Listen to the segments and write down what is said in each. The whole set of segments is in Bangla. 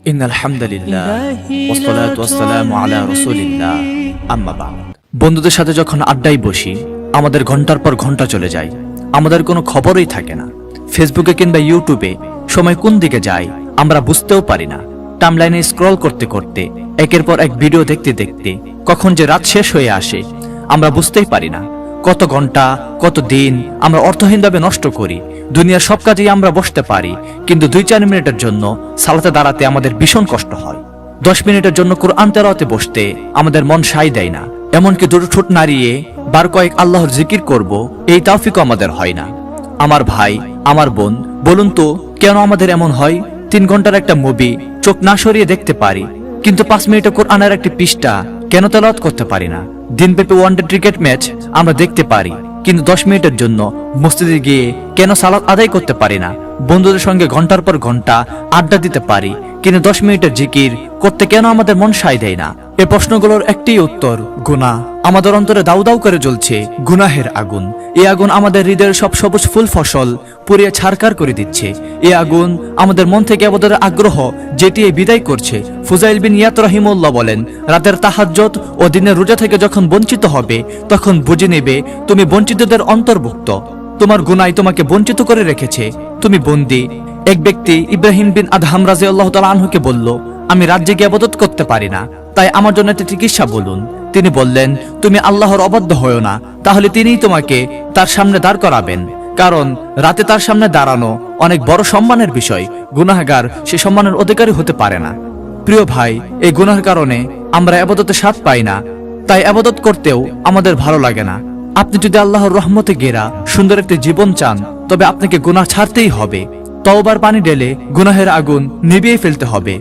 ইন্নাল হামদুলিল্লাহ ওয়াসসালাতু ওয়াসসালামু আলা রাসূলিল্লাহ আম্মা বা'দ। বন্ধুদের সাথে যখন আড্ডায় বসি আমাদের ঘন্টার পর ঘন্টা চলে যায়, আমাদের কোনো খবরই থাকে না। ফেসবুকে কিংবা ইউটিউবে সময় কোন দিকে যায় আমরা বুঝতেও পারি না। টাইমলাইনে স্ক্রল করতে করতে একের পর এক ভিডিও দেখতে দেখতে কখন যে রাত শেষ হয়ে আসে আমরা বুঝতেই পারি না। কত ঘন্টা কত দিন আমরা অর্থহীনভাবে নষ্ট করি। দুনিয়ার সব কাজেই আমরা বসতে পারি, কিন্তু 2-4 মিনিটের জন্য সালাতে দাঁড়াতে আমাদের ভীষণ কষ্ট হয়। 10 মিনিটের জন্য কোরআন তেলাওয়াতে বসতে আমাদের মন সায় দেয় না। এমনকি দুটো ঠোঁট নাড়িয়ে বার কয়েক আল্লাহর জিকির করব এই তাওফিকও আমাদের হয় না। আমার ভাই আমার বোন, বলুন তো কেন আমাদের এমন হয়? 3 ঘন্টার একটা মুভি চোখ না সরিয়ে দেখতে পারি, কিন্তু 5 মিনিটে কোরআনের একটি পৃষ্ঠা কেন তেলাওয়াত করতে পারি না? দিনব্যাপী ওয়ানডে ক্রিকেট ম্যাচ আমরা দেখতে পারি, কিন্তু 10 মিনিটের জন্য মসজিদে গিয়ে কেন সালাত আদায় করতে পারি না? বন্ধুদের সঙ্গে ঘন্টার পর ঘন্টা আড্ডা দিতে পারি, কিন্তু 10 মিনিটের জিকির করতে কেন আমাদের মন সায় দেয় না? এই প্রশ্নগুলোর একটি উত্তর গুনাহ। আমাদের অন্তরে দাউ দাউ করে জ্বলছে গুনাহের আগুন। এই আগুন আমাদের হৃদয়ের সব সবুজ ফুল ফসল পুড়িয়ে ছারখার করে দিচ্ছে। এই আগুন আমাদের মন থেকে আমাদের আগ্রহ যেটিয়ে বিদায় করছে। ফুজাইল বিন ইয়াত রাহিমাহুল্লাহ বলেন, রাতের তাহাজ্জুদ ও দিনের রোজা থেকে যখন বঞ্চিত হবে তখন বুঝে নেবে তুমি বঞ্চিতদের অন্তর্ভুক্ত। তোমার গুনাহ তোমাকে বঞ্চিত করে রেখেছে, তুমি বন্দী। এক ব্যক্তি ইব্রাহিম বিন আদহাম রাদিয়াল্লাহু তাআলা আনহুকে বলল, আমি রাত জেগে ইবাদত করতে পারি না, তাই আমার জন্য একটা চিকিৎসা বলুন। তিনি বললেন, তুমি আল্লাহর অবাধ্য হয়ো না, তাহলে তিনিই তোমাকে তার সামনে দাঁড় করাবেন। কারণ রাতে তার সামনে দাঁড়ানো অনেক বড় সম্মানের বিষয়। গুনাহগার সে সম্মানের অধিকারী হতে পারে না। প্রিয় ভাই, এই গুনাহের কারণে আমরা ইবাদতে স্বাদ পাই না, তাই ইবাদত করতেও আমাদের ভালো লাগে না। আপনি যদি আল্লাহর রহমতে ঘেরা সুন্দর একটি জীবন চান, তবে আপনাকে গুনাহ ছাড়তেই হবে। তওবার পানি ঢেলে গুনাহের আগুন নিভিয়ে ফেলতে হবে।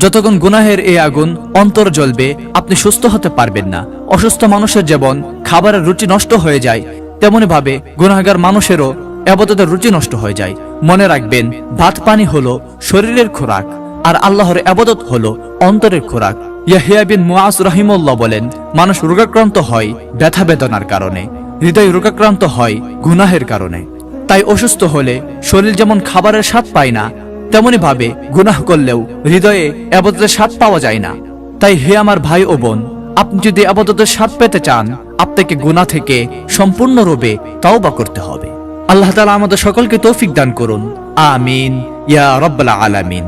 যতক্ষণ গুনাহের এই আগুন অন্তর জ্বলবে আপনি সুস্থ হতে পারবেন না। অসুস্থ মানুষের যেমন খাবারের রুচি নষ্ট হয়ে যায়, তেমনি ভাবে গুনাহগার মানুষেরও ইবাদতের রুচি নষ্ট হয়ে যায়। মনে রাখবেন, ভাত পানি হলো শরীরের খোরাক, আর আল্লাহর ইবাদত হলো অন্তরের খোরাক। ইয়াহইয়া বিন মুআজ রাহিমাহুল্লাহ বলেন, মানুষ রোগাক্রান্ত হয় ব্যথা বেদনার কারণে, হৃদয় রোগাক্রান্ত হয় গুনাহের কারণে। তাই অসুস্থ হলে শরীর যেমন খাবারের স্বাদ পায় না, তেমনি ভাবে গুনাহ করলেও হৃদয়ে ইবাদতের স্বাদ পাওয়া যায় না। তাই হে আমার ভাই ও বোন, আপনি যদি ইবাদতের স্বাদ পেতে চান, আপনাকে গুনাহ থেকে সম্পূর্ণরূপে তওবা করতে হবে। আল্লাহ তাআলা আমাদের সকলকে তৌফিক দান করুন। আমিন ইয়া রাব্বাল আলামিন।